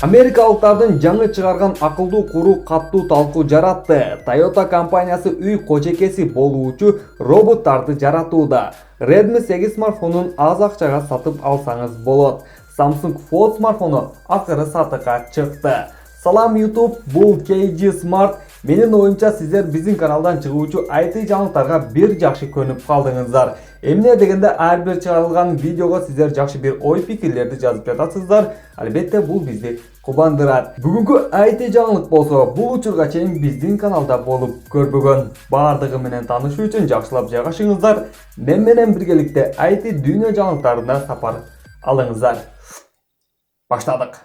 Америкалыктардын жаңы чыгарган акылдуу куру каттуу талкуу жаратты. Toyota компаниясы үй кожекеси болуучу роботтарды жаратууда. Redmi 8 смартфонун аз акчага сатып алсаңыз болот. Samsung Fold смартфону акыры сатыкка чыкты. Салам YouTube, бул KG Smart. Менин оюмча сиздер биздин каналдан чыгуучу IT жаңылыктарга бир жакшы көнүп калдыңыздар. Эмне дегенде ар бир чыгарылган видеого сиздер жакшы бир ой пикирлерди жазып жатасыздар. Албетте бул бизди кубандырат. Бүгүнкү IT жаңылык болсо бул учурга чейин биздин каналда болуп көрбөгөн. Бардыгы менен таанышуу үчүн жакшылап жайгашыңыздар. Мен менен биргеликте IT дүйнө жаңылыктарына сапар алыңыздар. Баштадык.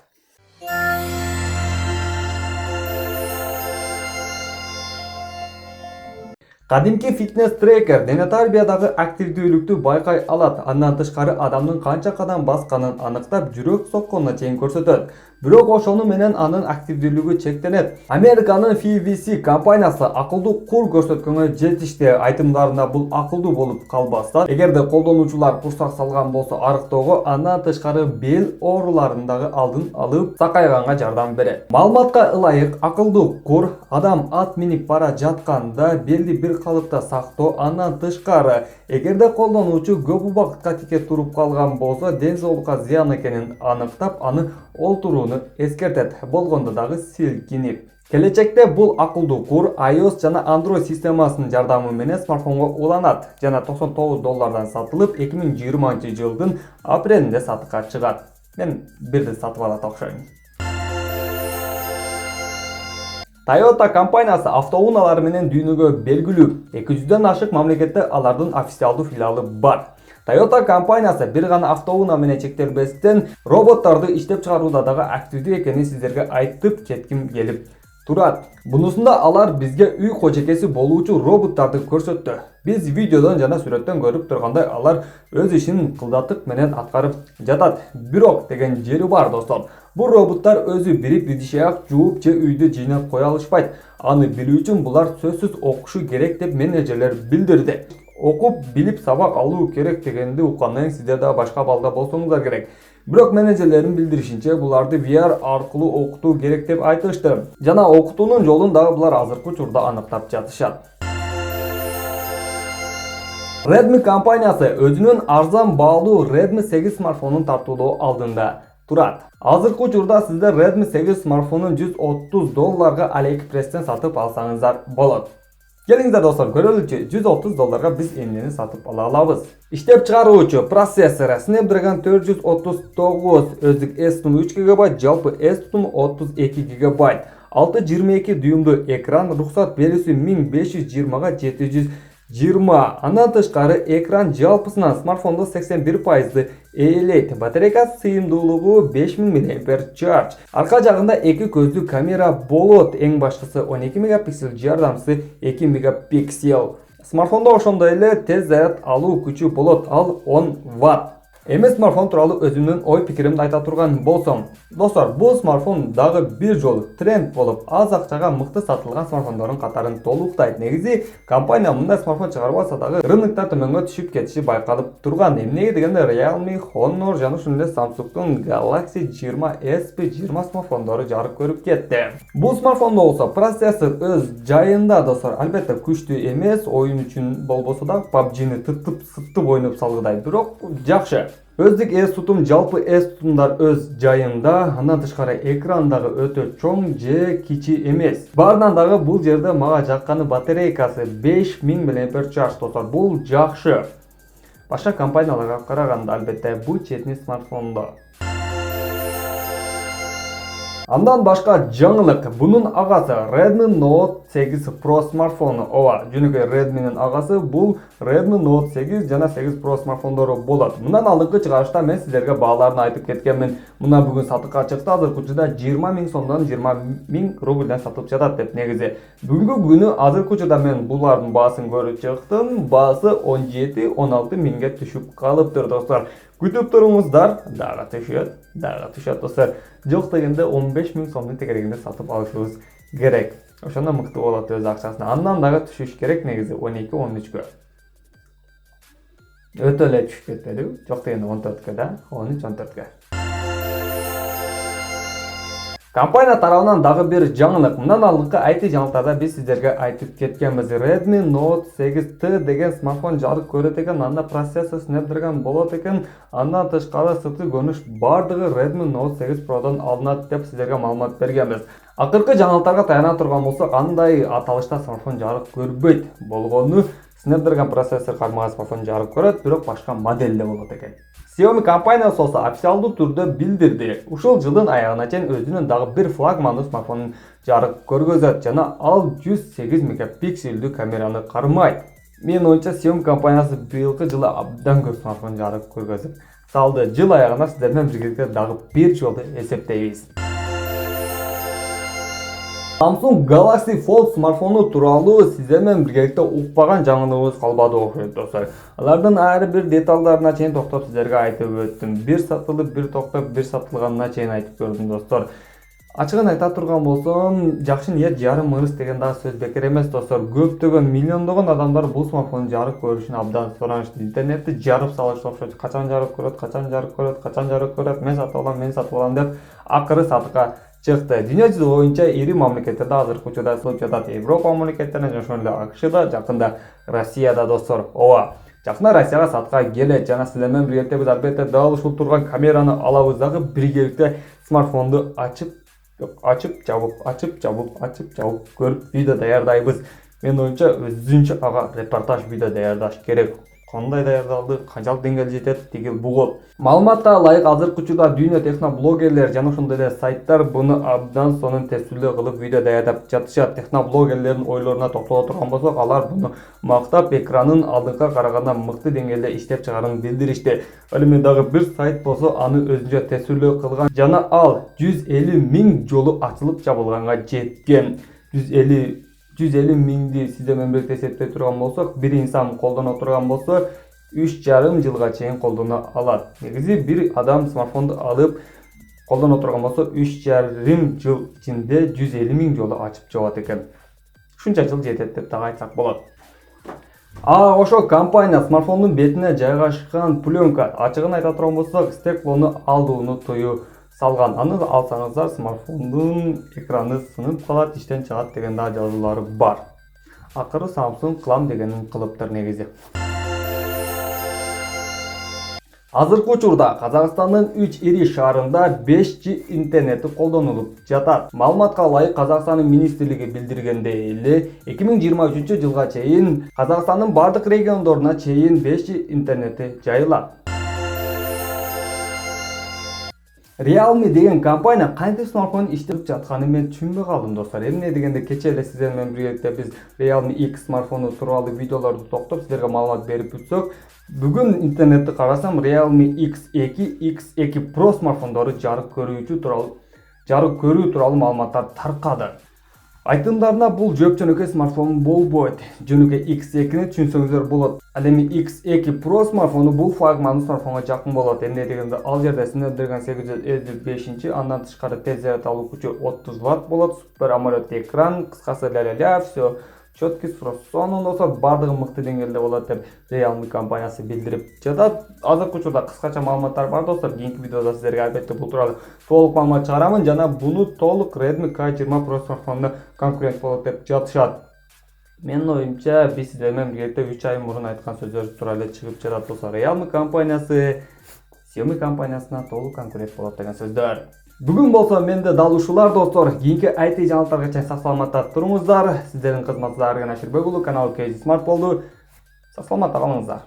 Кадимки фитнес трекер дене тарбиядагы активдүүлүктү байкай алат. Андан тышкары адамдын канча кадам басканын аныктап, жүрөк сокконуна чейин көрсөтөт. Бирок ошону менен анын активдүүлүгү чектенет. Американын FVC компаниясы акылдуу кур көрсөткөнгө жетишти. Айтымдарында бул акылдуу болуп калбаса, эгерде колдонуучулар курсак салган болсо арыктоого, андан тышкары бел ооруларындагы алдын алып, сакайганга жардам берет. Маалыматка ылайык, акылдуу кур адам ат минип бара жатканда белди бир калыпта сактоо, андан тышкары эгерде колдонуучу көп убакытка тике туруп калган болсо, ден соолукка зыян экенин аныктап, аны олтурууну эскертет, болгондо дагы силкинип. Келечекте бул акылдуу кур iOS жана Android системасынын жардамы менен смартфонго уланат жана $99 сатылып, 2020-жылдын апрелинде сатыкка чыгат. Мен бирди сатып алат окшойм. Toyota компаниясы автоунаалары менен дүйнөгө белгилүү. 200дөн ашык мамлекетте алардын официалдуу филиалы бар. Toyota компаниясы бир гана автоунаа менен чектелбестен роботтарды иштеп чыгарууда дагы активдүү экенин сиздерге айтып кетким келип турат. Бунусунда алар бизге үй кожекеси болуучу роботтарды көрсөттү. Биз видеодон жана сүрөттөн көрүп тургандай, алар өз ишин кылдатык менен аткарып жатат. Бирок деген жери бар, достор. Бул роботтар өзү бирип идиш-аяк жууп же үйдү жыйнап кое алышпайт. Аны билүү үчүн булар сөзсүз окушу керек деп менеджерлер билдирди. Окуп, билип сабак алуу керек дегенди уккандан сиздер да башка балда болсоңуздар керек. Бирок менеджерлердин билдиришинче, буларды VR аркылуу окутуу керек деп айтышты. Жана окутуунун жолун дагы булар азыркы учурда аныктап жатышат. Redmi компаниясы өзүнүн арзан баалуу Redmi 8 смартфонун тартуудоо алдында турат. Азыркы учурда сиздер Redmi 8 смартфонун $130 AliExpress'тен сатып алсаңыздар болот. Келиңиздер достор, көрөлүчү, $130 биз эмнени сатып ала алабыз. Иштеп чыгаруучу процессор Snapdragon 439, өздүк S тутуму 3 ГБ, жалпы S тутуму 32 ГБ. 6.22 дюймдуу экран, рухсат берүүсү 1520 га 720. Андан тышкары экран жалпысынан смартфондо 81% ээлейт. Батарейка сыйымдуулугу 5000 mAh. Арка жагында 2 көздүү камера болот. Эң башкысы 12 мегапиксель, жардамчысы 2 мегапиксель. Смартфондо ошондой эле тез заряд алуу күчү болот, ал 10 Вт. Эми смартфон тууралуу өзүмдүн ой пикиримди айта турган болсом, достор, бул смартфон дагы бир жолу тренд болуп, аз акчага мыкты сатылган смартфондордун катарын толуктайт. Негизи компания мындай смартфон чыгарбаса дагы рынокто төмөнгө түшүп кетиши байкалып турган. Эмнеге дегенде Realme, Honor жана ошондой эле Samsung'дун Galaxy 20 SP20 смартфондору жарык көрүп кетти. Бул смартфондо болсо процессор өз жайында, достор, албетте күчтүү эмес, оюн үчүн болбосо да PUBG'ни сыттып ойноп салгыдай, бирок жакшы. Өздүк S тутум, жалпы S тутумдар өз жайында, андан тышкары экран дагы өтө чоң же кичи эмес. Баарынан дагы бул жерде мага жакканы батарейкасы 5000 mAh, достор, бул жакшы. Башка компанияларга караганда албетте бул четни смартфондо. Андан башка жаңылык, бунун агасы Redmi Note 8 Pro смартфону. Ооба, жөнөкөй Redmi'нин агасы бул Redmi Note 8 жана 8 Pro смартфондору болот. Мындан алдыңкы чыгарышта мен сиздерге бааларын айтып кеткенмин. Мына бүгүн сатыкка чыкты, азыркы учурда 20 000 сомдон 20 000 рубльден сатылып жатат деп. Негизи бүгүнкү күнү азыркы учурда мен булардын баасын көрүп чыктым. Баасы 17-16 миңге түшүп калыптыр, достор. Күтүп туруңуздар, дагы түшөт, достор. Жок дегенде 15 000 сомдун тегерегинде сатып алышыбыз керек. Ошондо мыкты болот өз акчасына. Андан дагы түшүш керек, негизи 12-13гө. Өтө эле түшүп кетпеди. Жок дегенде 14гө да, 13-14гө. Компания тарабынан дагы бир жаңылык. Мындан алдыңкы IT жаңылыктарда биз сиздерге айтып кеткенбиз. Redmi Note 8T деген смартфон жарык көрөт экен, анда процессор Snapdragon болот экен. Андан тышкары сырткы көрүнүш бардыгы Redmi Note 8 Pro'дан алынат деп сиздерге маалымат бергенбиз. Акыркы жаңылыктарга таяна турган болсок, андай аталышта смартфон жарык көрбөйт болгону Snapdragon процессор кармаган смартфон жарык көрөт, бирок башка моделде болот экен. Xiaomi компаниясы болсо официалдуу түрдө билдирди. Ушул жылдын аягына чейин өзүнүн дагы бир флагмандуу смартфонун жарык көргөзөт жана ал 108 мегапикселдүү камераны кармайт. Менин оюмча Xiaomi компаниясы быйылкы жылы абдан көп смартфон жарык көргөзүп салды. Жыл аягына сиздер менен биргеликте дагы бир жолу эсептейбиз. Samsung Galaxy Fold смартфону тууралуу сиздер менен биргеликте укпаган жаңылыгыбыз калбады окшойт достор. Алардын ар бир деталдарына чейин токтоп сиздерге айтып өттүм. Бир сатылып, бир токтоп, бир сатылганына чейин айтып көрдүм достор. Ачыгын айта турган болсом, жакшы ниет жарым ырыс деген дагы сөз бекер эмес достор. Көптөгөн миллиондогон адамдар бул смартфондун жарык көрүшүн абдан суранышты. Интернетти жарып салышты окшойт. Качан жарык көрөт, качан жарык көрөт, качан жарык көрөт, мен сатып алам деп акыры сатыкка чыкты. Дүйнө жүзү боюнча ири мамлекеттерде азыркы учурда сатылып жатат. Европа мамлекеттеринде жана ошондой эле АКШда, жакында Россияда достор. Ооба, жакында Россияга сатка келет жана сиздер менен биргеликте биз албетте дал ушул турган камераны алабыз дагы биргеликте смартфонду ачып жабып көрүп видео даярдайбыз. Менин оюмча өзүнчө ага репортаж видео даярдаш керек. Кандай даярдалды, канчалык деңгээлде жетет, тигил бугул. Маалыматка ылайык азыркы учурда дүйнө техноблогерлер жана ошондой эле сайттар буну абдан сонун тесттүүлөө кылып видео даярдап жатышат. Техноблогерлердин ойлоруна токтоло турган болсок, алар буну мактап экранын алдыңкыга караганда мыкты деңгээлде иштеп чыгаарын билдиришти. Ал эми дагы бир сайт болсо аны өзүнчө тесттүүлөө кылган жана ал 150 миң жолу ачылып жабылганга жеткен. 150 миңди сиздер менен бирге эсептей турган болсок, бир инсан колдоно турган болсо 3,5 жылга чейин колдоно алат. Негизи бир адам смартфонду алып колдоно турган болсо 3,5 жыл ичинде 150 миң жолу ачып жабат экен. Ушунча жыл жетет деп дагы айтсак болот. Ошо компания смартфондун бетине жайгашкан пленка, ачыгын айта турган болсок, стеклону алдууну тою салган. Аны алсаңыздар смартфондун экраны сынып калат, иштен чыгат деген да жазуулары бар. Акыры Samsung кылам дегенин кылыптыр негизи. Азыркы учурда Казакстандын 3 ири шаарында 5G интернети колдонулуп жатат. Маалыматка ылайык Казакстандын министрлиги билдиргендей эле 2023 жылга чейин Казакстандын бардык региондоруна чейин 5G интернети жайылат. Realme деген компания кантип смартфон иштеп жатканын мен түшүнбөй калдым достор. Эмне дегенде кече эле сиздер менен биргеликте биз Realme X смартфону тууралуу видеолорду токтоп сиздерге маалымат берип өтсөк, бүгүн интернетти карасам Realme X2, X2 Pro смартфондору жарык көрүү тууралуу маалыматтар таркады. Айтымдарына бул жөнөкөй смартфон болбойт. Жөнөкөй X2-ни түшүнсөңүздөр болот. Ал эми X2 Pro смартфону бул флагмандуу смартфонго жакын болот. Эмне дегенде ал жерде Snapdragon 855, андан тышкары тез заряд алуу күчү 30 Вт болот, супер AMOLED экран, кыскасы ля-ля-ля, всё четкий, сонун болсо бардыгы мыкты деңгээлде болот деп Realme компаниясы билдирип жатат. Азыркы учурда кыскача маалыматтар бар достор. Кийинки видеодо сиздерге албетте бул тууралуу толук маалымат чыгарамын жана буну толук Redmi K20 Pro смартфонуна конкурент болот деп жатышат. Менин оюмча биз сиздер менен биргеликте 3 ай мурун айткан сөздөр тууралуу чыгып жатат болсо, Realme компаниясы Xiaomi компаниясына толук конкурент болот деген сөздөр. Бүгүн болсо менде дал ушулар достор. Кийинки IT жаңылыктарга чейин сак саламатта туруңуздар. Сиздердин кызматыңызда Арган Аширбек уулу, канал KZ Smart болду. Сак саламатта калыңыздар.